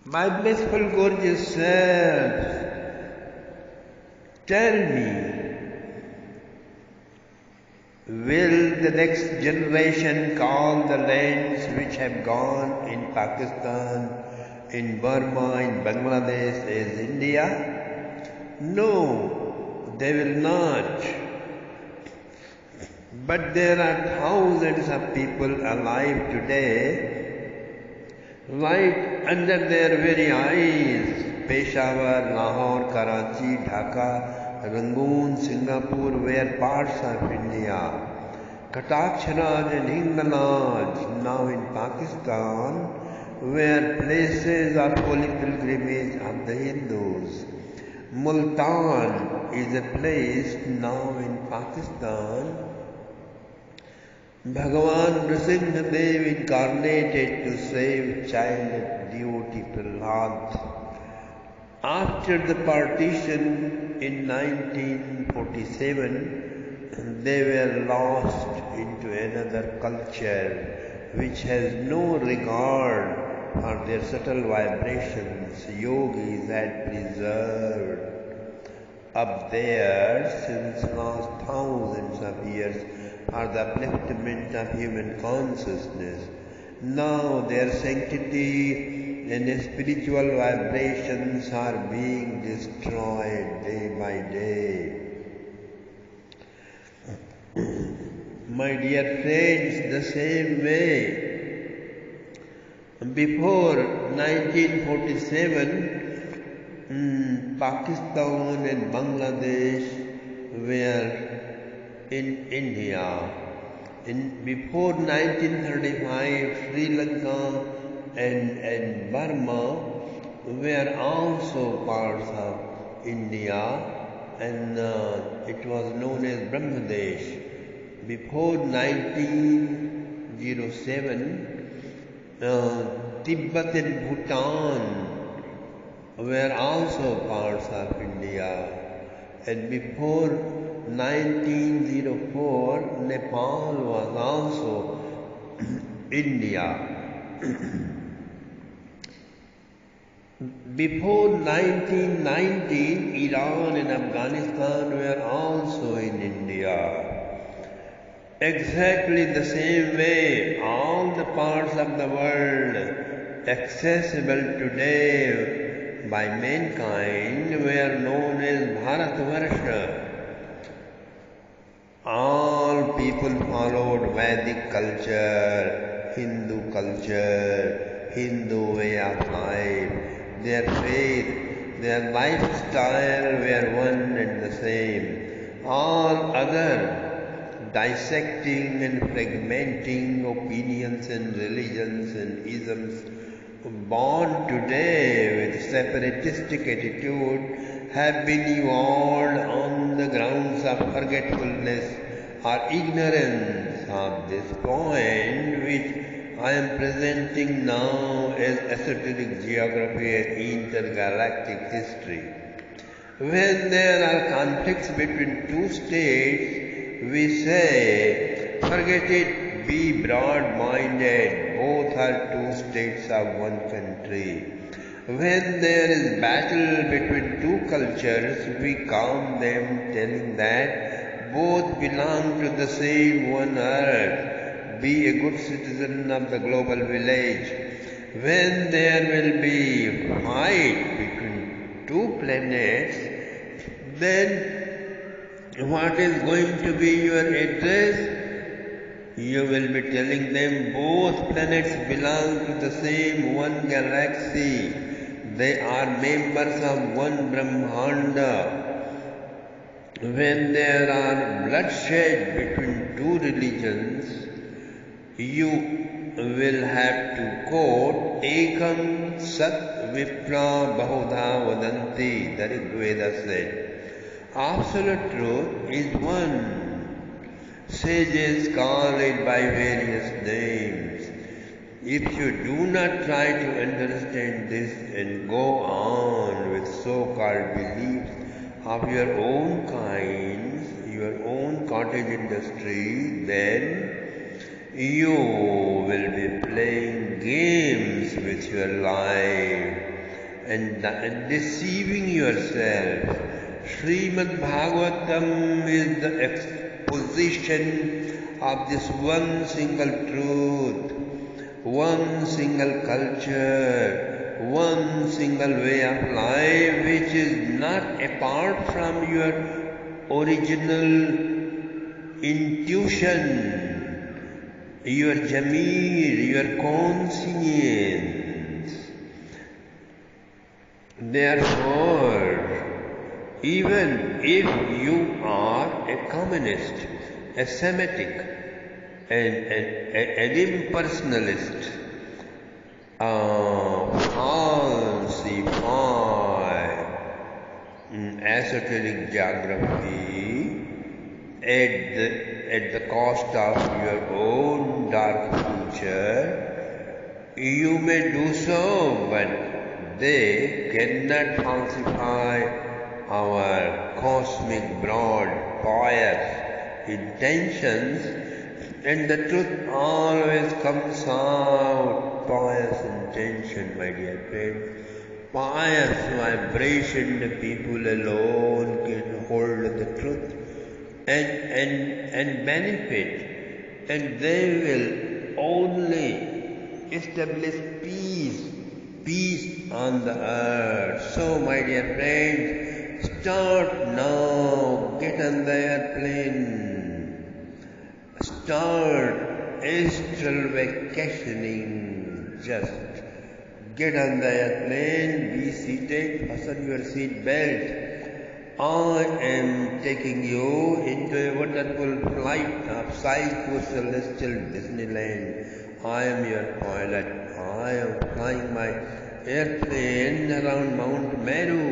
My blissful, gorgeous selves, tell me, will the next generation call the lands which have gone in Pakistan, in Burma, in Bangladesh as India? No, they will not. But there are thousands of people alive today, right under their very eyes. Peshawar, Lahore, Karachi, Dhaka, Rangoon, Singapore were parts of India. Katakshiraj and Hingalaj, now in Pakistan, were places of holy pilgrimage of the Hindus. Multan is a place now in Pakistan. Bhagavan Nrsimha Dev incarnated to save child devotee Prahlad. After the partition in 1947, they were lost into another culture which has no regard for their subtle vibrations. Yogis had preserved up there since last thousands of years for the upliftment of human consciousness. Now their sanctity and spiritual vibrations are being destroyed day by day. My dear friends, the same way, before 1947, Pakistan and Bangladesh were in India. Before 1935, Sri Lanka and Burma were also parts of India, and it was known as Brahmadesh. Before 1907, Tibet and Bhutan were also parts of India, and before 1904, Nepal was also India. Before 1919, Iran and Afghanistan were also in India. Exactly the same way, all the parts of the world accessible today by mankind were known as Bharatvarsha. All people followed Vedic culture, Hindu culture, Hindu way of life. Their faith, their lifestyle were one and the same. All other dissecting and fragmenting opinions and religions and isms born today with separatistic attitude have been evolved on the grounds of forgetfulness or ignorance of this point, which I am presenting now as esoteric geography and intergalactic history. When there are conflicts between two states, we say, forget it, be broad-minded, both are two states of one country. When there is battle between two cultures, we calm them, telling that both belong to the same one earth. Be a good citizen of the global village. When there will be fight between two planets, then what is going to be your address? You will be telling them both planets belong to the same one galaxy. They are members of one Brahmanda. When there are bloodshed between two religions, you will have to quote Ekam Sat Vipra Bahudha Vadanti, the Rig Veda said. Absolute truth is one. Sages call it by various names. If you do not try to understand this and go on with so-called beliefs of your own kind, your own cottage industry, then you will be playing games with your life. and deceiving yourself. Srimad Bhagavatam is the exposition of this one single truth, one single culture, one single way of life, which is not apart from your original intuition, your Jamir, your conscience. Therefore, even if you are a communist, a Semitic, an impersonalist, falsify esoteric geography at the cost of your own dark future, you may do so, but they cannot falsify our cosmic, broad, pious intentions, and the truth always comes out. Pious intention, my dear friends. Pious vibration, the people alone can hold the truth and benefit, and they will only establish peace on the earth. So, my dear friends, start now, get on the airplane, start astral vacationing, just get on the airplane, be seated, fasten your seat belt. I am taking you into a wonderful flight of Psycho Celestial Disneyland. I am your pilot. I am flying my airplane around Mount Meru.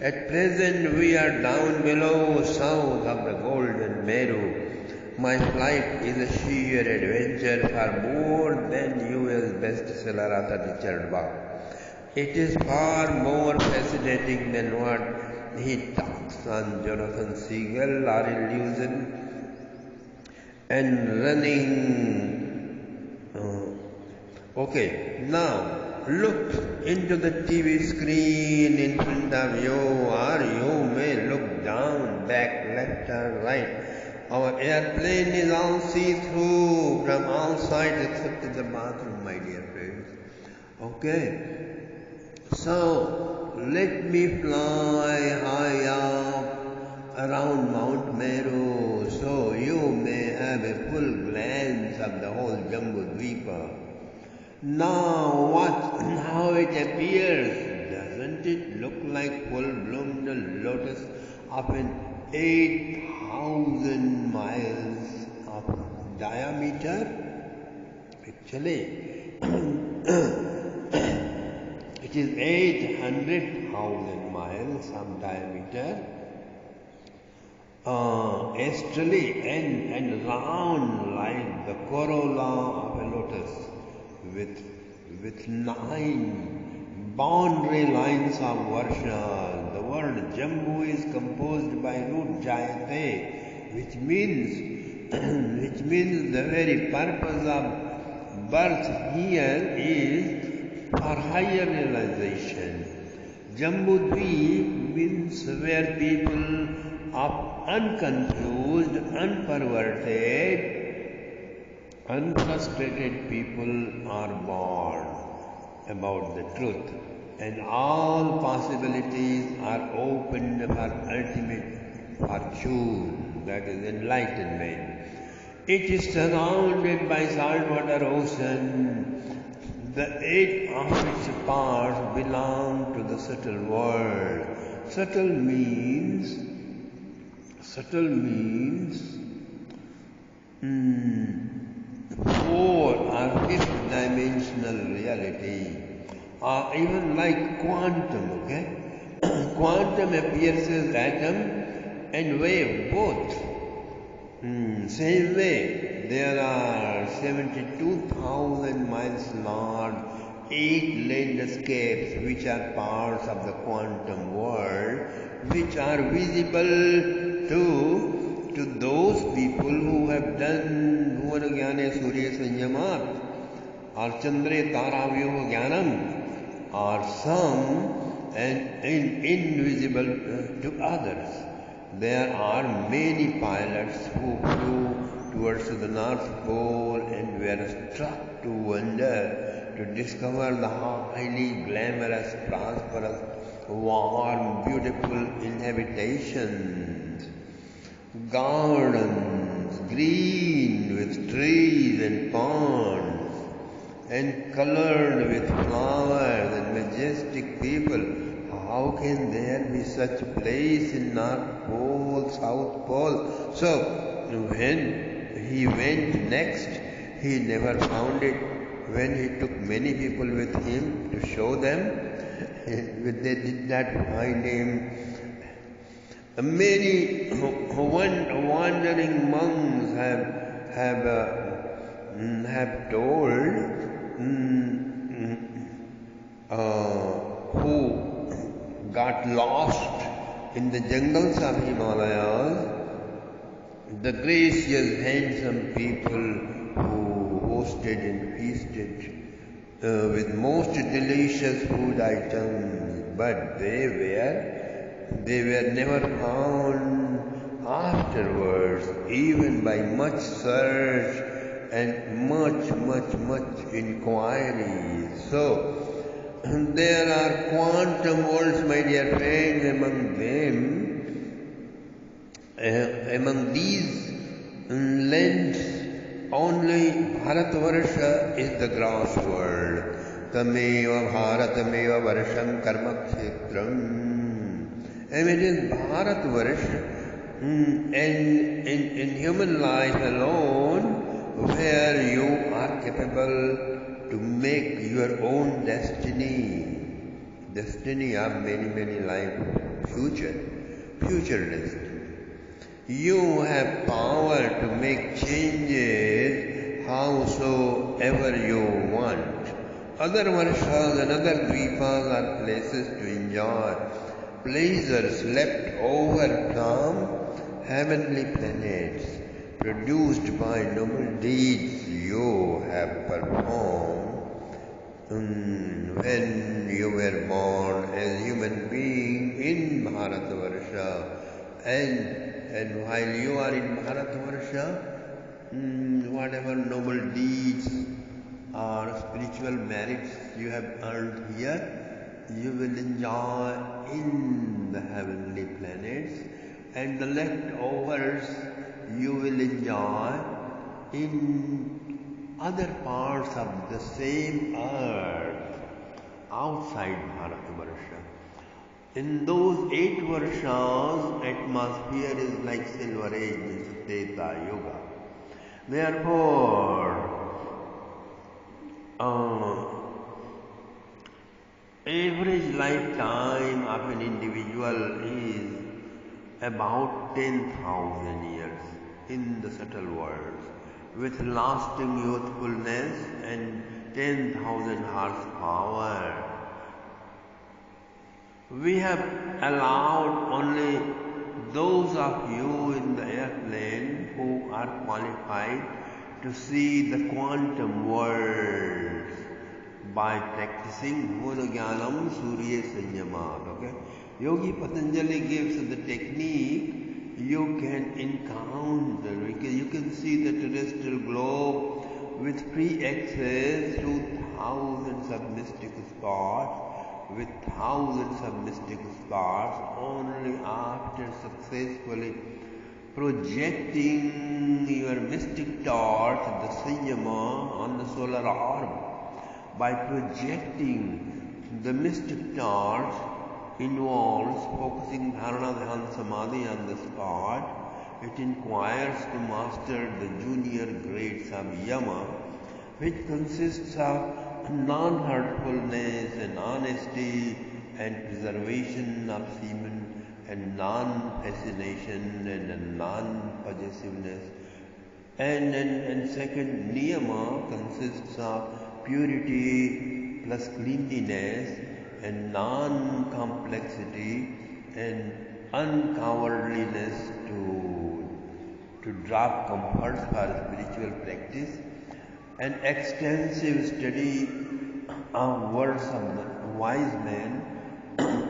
At present we are down below, south of the Golden Meru. My flight is a sheer adventure for more than U.S. bestseller author Richard Bach. It is far more fascinating than what he talks on Jonathan Siegel or illusion and running. Okay, now look into the TV screen in front of you, or you may look down, back, left or right. Our airplane is all see-through from all sides except in the bathroom, my dear friends. Okay, so let me fly high up around Mount Meru, so you may have a full glance of the whole Jambudwipa. Now how it appears, doesn't it look like full-bloomed lotus of an 8,000 miles of diameter? Actually, it is 800,000 miles of diameter, astrally and round like the corolla of a lotus, with 9 boundary lines of Varsha. The word Jambu is composed by root Jayate, which means the very purpose of birth here is for higher realization. Jambudweep means where people of unconfused, unperverted, unfrustrated people are born about the truth, and all possibilities are opened for ultimate fortune, that is enlightenment. It is surrounded by saltwater ocean. The 8 of its parts belong to the subtle world. Subtle means 4 or 5th dimensional reality, or even like quantum, okay? Quantum appears as atom and wave both. Same way, there are 72,000 miles large 8 landscapes which are parts of the quantum world, which are visible to those people who have done Bhuvan Jnane Surya Sanyamat or Chandre Tara Vyuha Jnanam, are some and invisible to others. There are many pilots who flew towards the North Pole and were struck to wonder to discover the highly glamorous, prosperous, warm, beautiful inhabitations, gardens, green with trees and ponds, and colored with flowers and majestic people. How can there be such a place in North Pole, South Pole? So, when he went next, he never found it. When he took many people with him to show them, they did not find him. Many wandering monks have told who got lost in the jungles of Himalayas, the gracious, handsome people who hosted and feasted with most delicious food items, but they were never found afterwards, even by much search and much inquiry. So, there are quantum worlds, my dear friends, among these lands. Only Bharatvarsha is the gross world. Tameva Bharatameva Varsham Karma Kshetram. And it is Bharatvarsha and in human life alone where you are capable to make your own destiny of many life, future destiny. You have power to make changes howsoever you want. Other varshas and other dvipas are places to enjoy pleasures left over from heavenly planets, produced by noble deeds you have performed when you were born as a human being in Bharatvarsha. And while you are in Bharatvarsha, whatever noble deeds or spiritual merits you have earned here, you will enjoy in the heavenly planets, and the leftovers you will enjoy in other parts of the same earth outside Bharatvarsha. In those 8 varshas, atmosphere is like Silver Age, means Treta Yuga. Therefore, average lifetime of an individual is about 10,000 years in the subtle worlds, with lasting youthfulness and 10,000 horsepower. We have allowed only those of you in the airplane who are qualified to see the quantum worlds by practicing Bhodagyanam Surya Sanyamat. Okay? Yogi Patanjali gives the technique you can encounter. You can see the terrestrial globe with free access to thousands of mystic spots. With thousands of mystic spots, only after successfully projecting your mystic torch, the Sanyama, on the solar orb. By projecting the mystic torch involves focusing Dharana Dhyan Samadhi on the spot. It inquires to master the junior grades of Yama, which consists of non-hurtfulness and honesty and preservation of semen and non-fascination and non-possessiveness. And second, niyama consists of purity plus cleanliness and non-complexity and uncowardliness to drop comforts for spiritual practice. An extensive study of wise men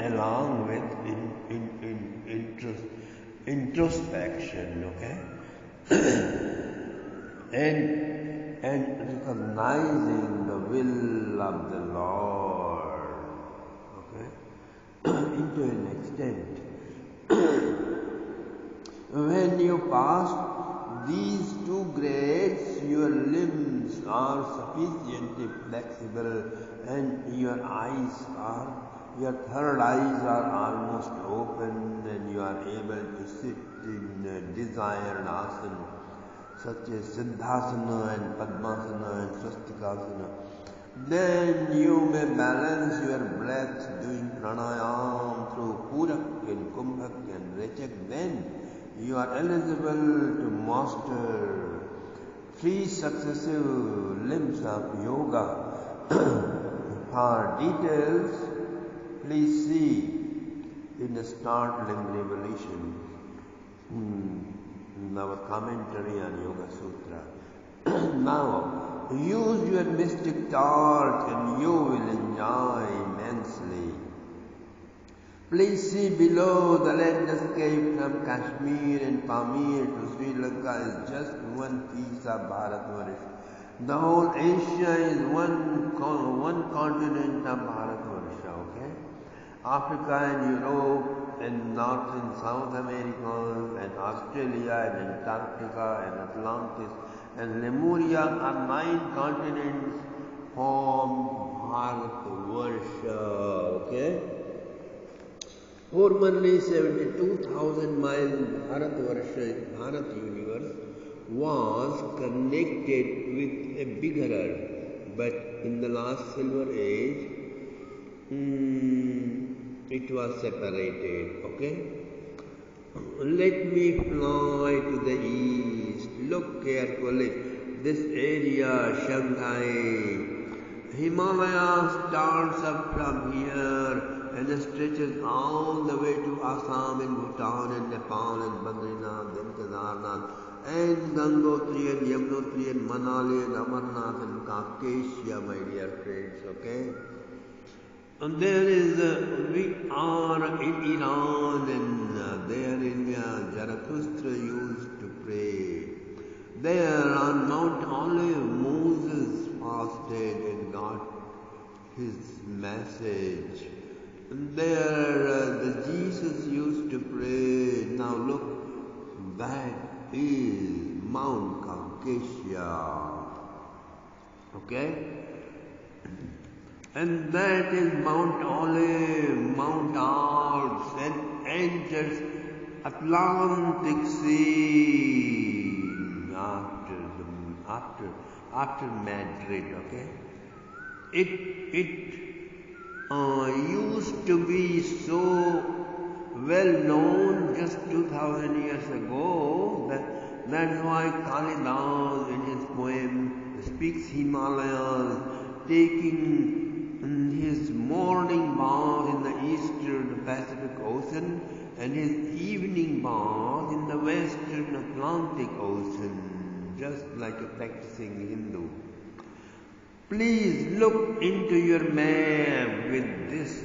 along with introspection, okay? and recognizing the will of the Lord, okay? Into an extent. When you pass these two grades, your limbs are sufficiently flexible and your third eyes are almost open, and you are able to sit in desired asana such as Siddhasana and Padmasana and Swastikasana. Then you may balance your breath doing pranayam through Purak and Kumbhak and Rechak. Then you are eligible to master 3 successive limbs of yoga. For details, please see in the Startling Revelation, our commentary on Yoga Sutra. Now, use your mystic torch and you will enjoy immensely. Please see below, the landscape from Kashmir and Pamir to Sri Lanka is just one piece of Bharatvarsh. The whole Asia is one continent of Bharatvarsha, okay? Africa and Europe and North and South America and Australia and Antarctica and Atlantis and Lemuria are 9 continents form Bharatvarsha, okay? Formerly 72,000 miles Bharatvarsha, Bharat universe was connected with a bigger earth, but in the last silver age, it was separated, okay? Let me fly to the east. Look carefully. This area, Shanghai, Himalaya starts up from here and stretches all the way to Assam and Bhutan and Nepal and Badrinath and Kedarnath and Gangotri and Yamunotri and Manali and Amarnath and Caucasia, my dear friends, okay? And we are in Iran and there in Zarathustra used to pray. There on Mount Olive, Moses fasted and got his message. And there the Jesus used to pray. Now look, that is Mount Caucasia. Okay? And that is Mount Olive, Mount Alps, and enters Atlantic Sea after Madrid. Okay, it used to be so well known just 2,000 years ago that's why Kalidas in his poem speaks Himalayas, taking his morning bath in the eastern Pacific Ocean and his evening bath in the western Atlantic Ocean, just like a practicing Hindu. Please look into your map with this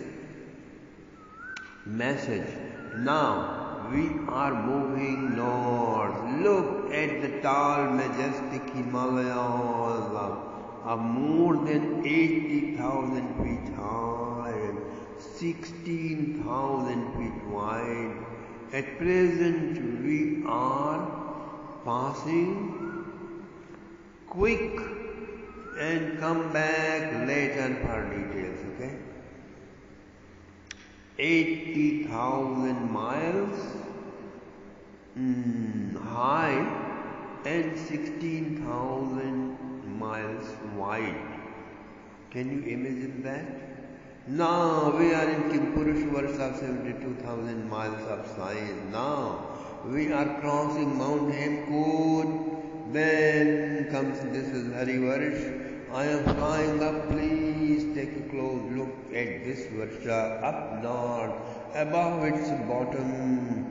message. Now we are moving north. Look at the tall, majestic Himalayas are more than 80,000 feet high and 16,000 feet wide. At present, we are passing. Quick and come back later for details, okay? 80,000 miles high and 16,000 miles wide. Can you imagine that? Now we are in Kimpurushvars of 72,000 miles of size. Now we are crossing Mount Hemkut. Then comes, this is Harivarsh. I am flying up. Please take a close look at this Varsha up north. Above its bottom,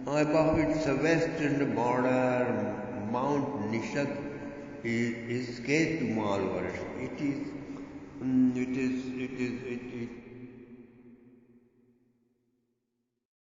above its western border, Mount Nishad is Ketumal Varsh. It is it